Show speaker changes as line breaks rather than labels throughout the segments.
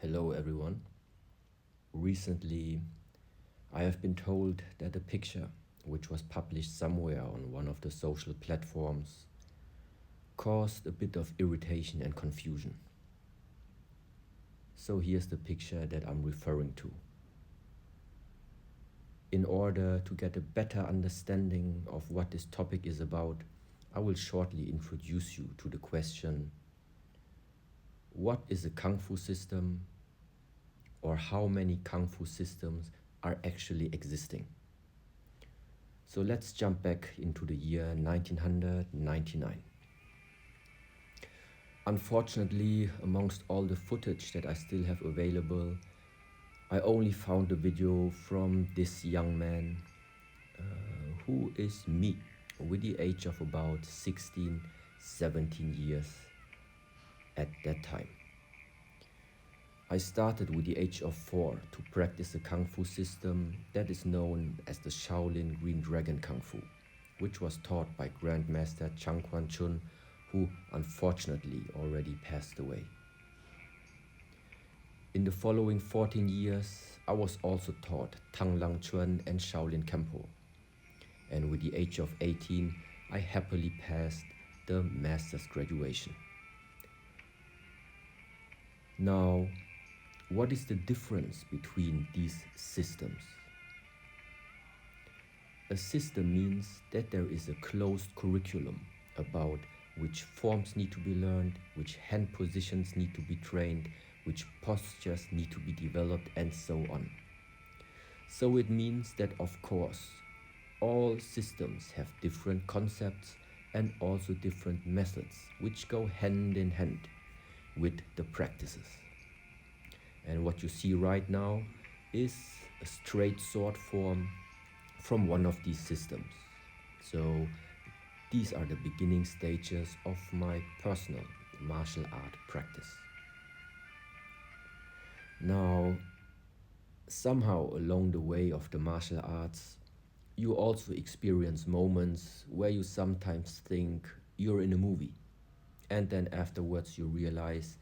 Hello everyone. Recently, I have been told that a picture, which was published somewhere on one of the social platforms, caused a bit of irritation and confusion. So here's the picture that I'm referring to. In order to get a better understanding of what this topic is about, I will shortly introduce you to the question, what is a Kung Fu system, or how many Kung Fu systems are actually existing? So let's jump back into the year 1999. Unfortunately, amongst all the footage that I still have available, I only found a video from this young man who is me, with the age of about 16, 17 years at that time. I started with the age of 4 to practice a Kung Fu system that is known as the Shaolin Green Dragon Kung Fu, which was taught by Grandmaster Chun, who unfortunately already passed away. In the following 14 years, I was also taught Tang Lang Chuan and Shaolin Temple. And with the age of 18, I happily passed the master's graduation. Now, what is the difference between these systems? A system means that there is a closed curriculum about which forms need to be learned, which hand positions need to be trained, which postures need to be developed, and so on. So it means that, of course, all systems have different concepts and also different methods which go hand in hand with the practices. And what you see right now is a straight sword form from one of these systems. So these are the beginning stages of my personal martial art practice. Now, somehow along the way of the martial arts, you also experience moments where you sometimes think you're in a movie, and then afterwards you realize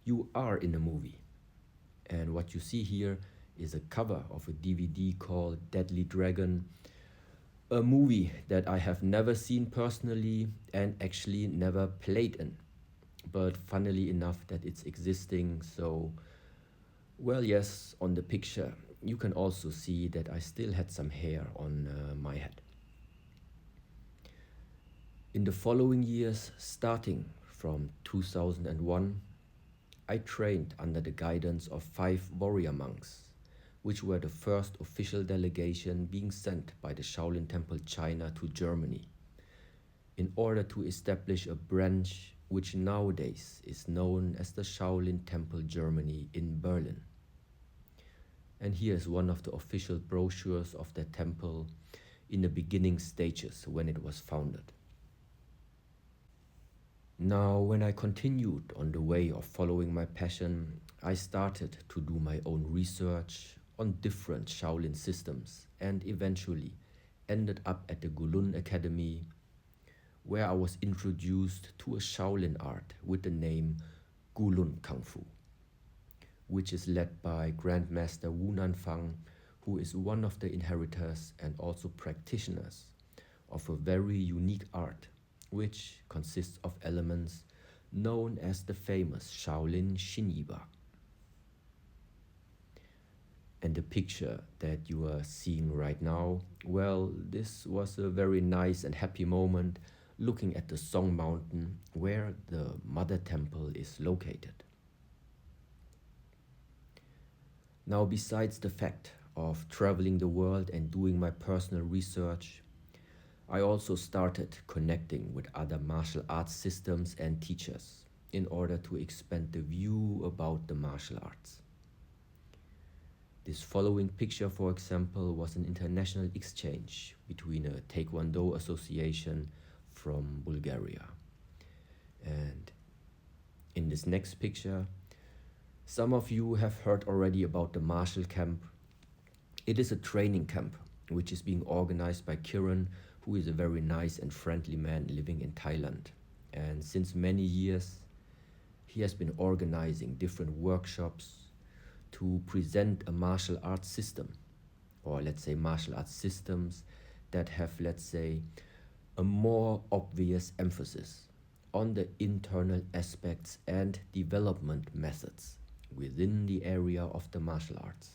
you are in a movie. And what you see here is a cover of a DVD called Deadly Dragon, a movie that I have never seen personally and actually never played in. But funnily enough that it's existing, so well, yes, on the picture you can also see that I still had some hair on my head. In the following years, starting from 2001, I trained under the guidance of 5 warrior monks, which were the first official delegation being sent by the Shaolin Temple China to Germany, in order to establish a branch which nowadays is known as the Shaolin Temple Germany in Berlin. And here is one of the official brochures of the temple in the beginning stages when it was founded. Now, when I continued on the way of following my passion, I started to do my own research on different Shaolin systems and eventually ended up at the Gulun Academy, where I was introduced to a Shaolin art with the name Gulun Kung Fu, which is led by Grandmaster Wu Nanfang, who is one of the inheritors and also practitioners of a very unique art, which consists of elements known as the famous Shaolin Xinyiba. And the picture that you are seeing right now, well, this was a very nice and happy moment looking at the Song Mountain where the Mother Temple is located. Now, besides the fact of traveling the world and doing my personal research, I also started connecting with other martial arts systems and teachers in order to expand the view about the martial arts. This following picture, for example, was an international exchange between a Taekwondo association from Bulgaria. And in this next picture, some of you have heard already about the martial camp. It is a training camp which is being organized by Kiran, who is a very nice and friendly man living in Thailand. And since many years, he has been organizing different workshops to present a martial arts system, or let's say martial arts systems that have, let's say, a more obvious emphasis on the internal aspects and development methods within the area of the martial arts.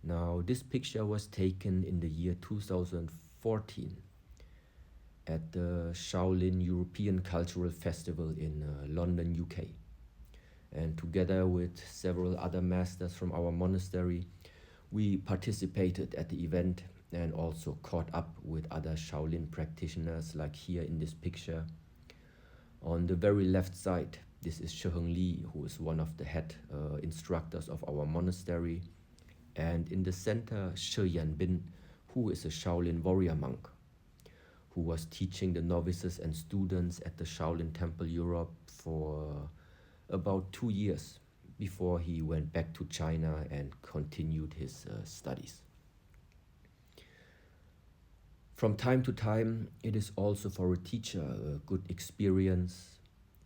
Now, this picture was taken in the year 2014 at the Shaolin European Cultural Festival in London, UK. And together with several other masters from our monastery, we participated at the event and also caught up with other Shaolin practitioners, like here in this picture. On the very left side, this is Shiheng Li, who is one of the head instructors of our monastery. And in the center, Shi Yan Pei, who is a Shaolin warrior monk, who was teaching the novices and students at the Shaolin Temple Europe for about 2 years before he went back to China and continued his studies. From time to time, it is also for a teacher a good experience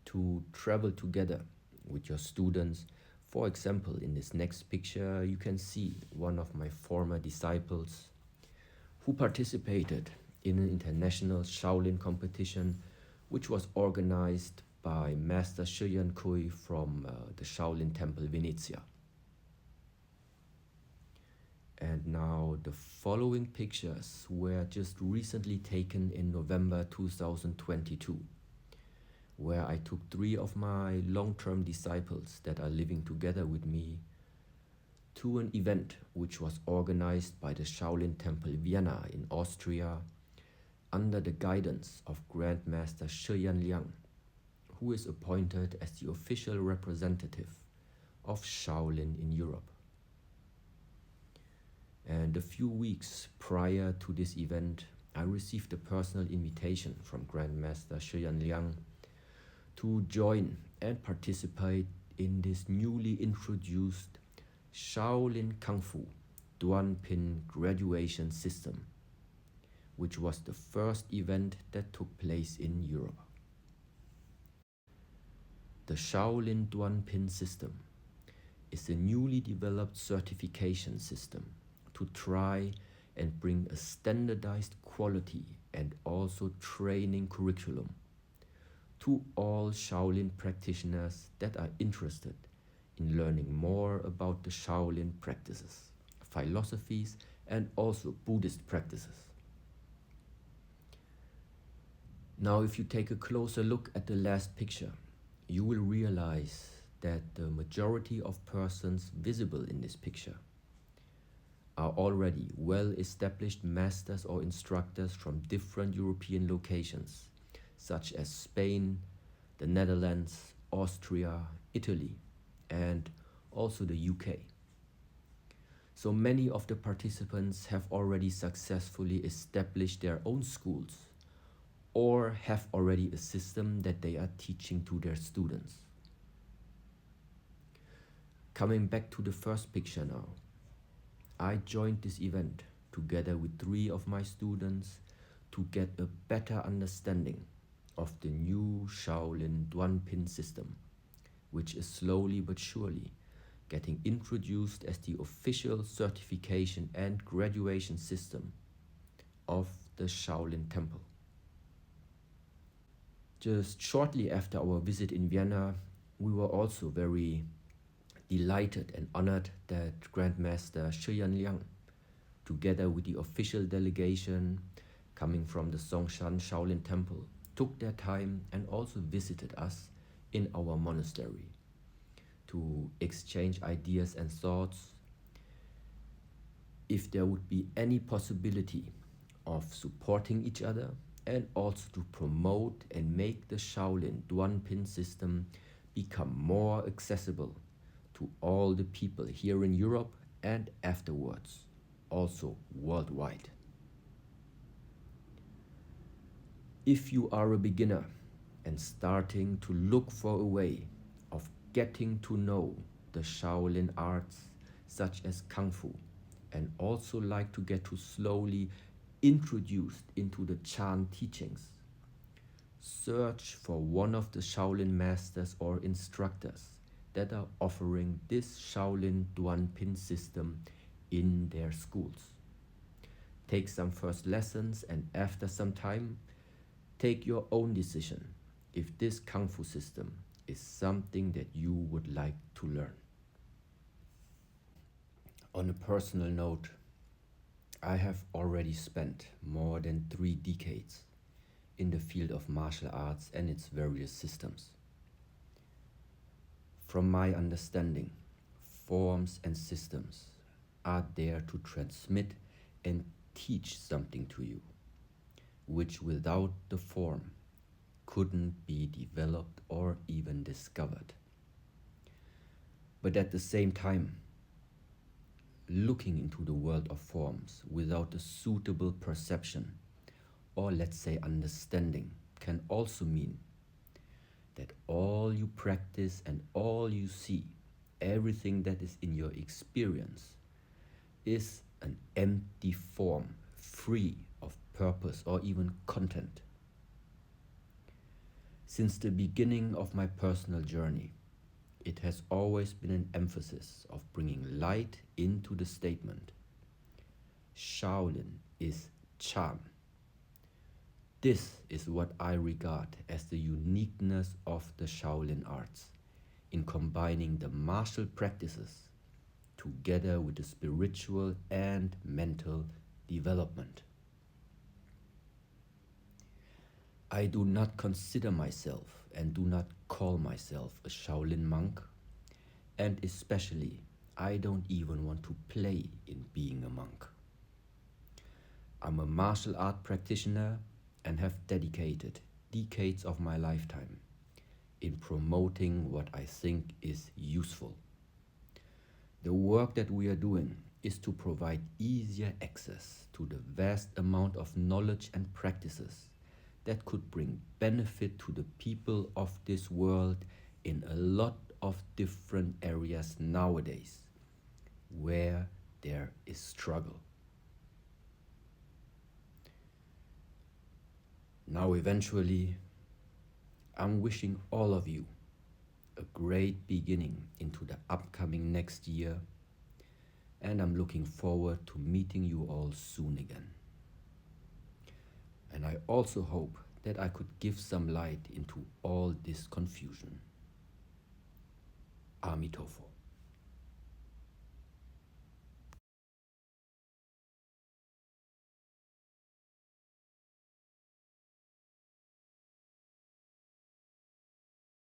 to travel together with your students. For example, in this next picture, you can see one of my former disciples who participated in an international Shaolin competition, which was organized by Master Shi Yan Pei from the Shaolin Temple, Venezia. And now the following pictures were just recently taken in November 2022, where I took 3 of my long-term disciples that are living together with me to an event which was organized by the Shaolin Temple, Vienna in Austria, under the guidance of Grandmaster Shi Yan Liang, who is appointed as the official representative of Shaolin in Europe. And a few weeks prior to this event, I received a personal invitation from Grandmaster Shi Yan Liang to join and participate in this newly introduced Shaolin Kung Fu Duan Pin graduation system, which was the first event that took place in Europe. The Shaolin Duan Pin system is a newly developed certification system to try and bring a standardized quality and also training curriculum to all Shaolin practitioners that are interested in learning more about the Shaolin practices, philosophies, and also Buddhist practices. Now, if you take a closer look at the last picture, you will realize that the majority of persons visible in this picture are already well-established masters or instructors from different European locations, such as Spain, the Netherlands, Austria, Italy, and also the UK. So many of the participants have already successfully established their own schools or have already a system that they are teaching to their students. Coming back to the first picture now, I joined this event together with 3 of my students to get a better understanding of the new Shaolin Duanpin system, which is slowly but surely getting introduced as the official certification and graduation system of the Shaolin Temple. Just shortly after our visit in Vienna, we were also very delighted and honored that Grandmaster Shi Yan Liang, together with the official delegation coming from the Songshan Shaolin Temple, took their time and also visited us in our monastery to exchange ideas and thoughts if there would be any possibility of supporting each other, and also to promote and make the Shaolin Duanpin system become more accessible to all the people here in Europe and afterwards, also worldwide. If you are a beginner and starting to look for a way of getting to know the Shaolin arts such as Kung Fu, and also like to get to slowly introduced into the Chan teachings, search for one of the Shaolin masters or instructors that are offering this Shaolin Duanpin system in their schools. Take some first lessons, and after some time, take your own decision if this Kung Fu system is something that you would like to learn. On a personal note, I have already spent more than 3 decades in the field of martial arts and its various systems. From my understanding, forms and systems are there to transmit and teach something to you, which without the form couldn't be developed or even discovered. But at the same time, looking into the world of forms without a suitable perception, or let's say understanding, can also mean that all you practice and all you see, everything that is in your experience, is an empty form, free of purpose or even content. Since the beginning of my personal journey, it has always been an emphasis of bringing light into the statement. Shaolin is Chan. This is what I regard as the uniqueness of the Shaolin arts, in combining the martial practices together with the spiritual and mental development. I do not consider myself and do not call myself a Shaolin monk, and especially I don't even want to play in being a monk. I'm a martial art practitioner and have dedicated decades of my lifetime in promoting what I think is useful. The work that we are doing is to provide easier access to the vast amount of knowledge and practices that could bring benefit to the people of this world in a lot of different areas nowadays, where there is struggle. Now eventually, I'm wishing all of you a great beginning into the upcoming next year, and I'm looking forward to meeting you all soon again. And I also hope that I could give some light into all this confusion. Amitofo.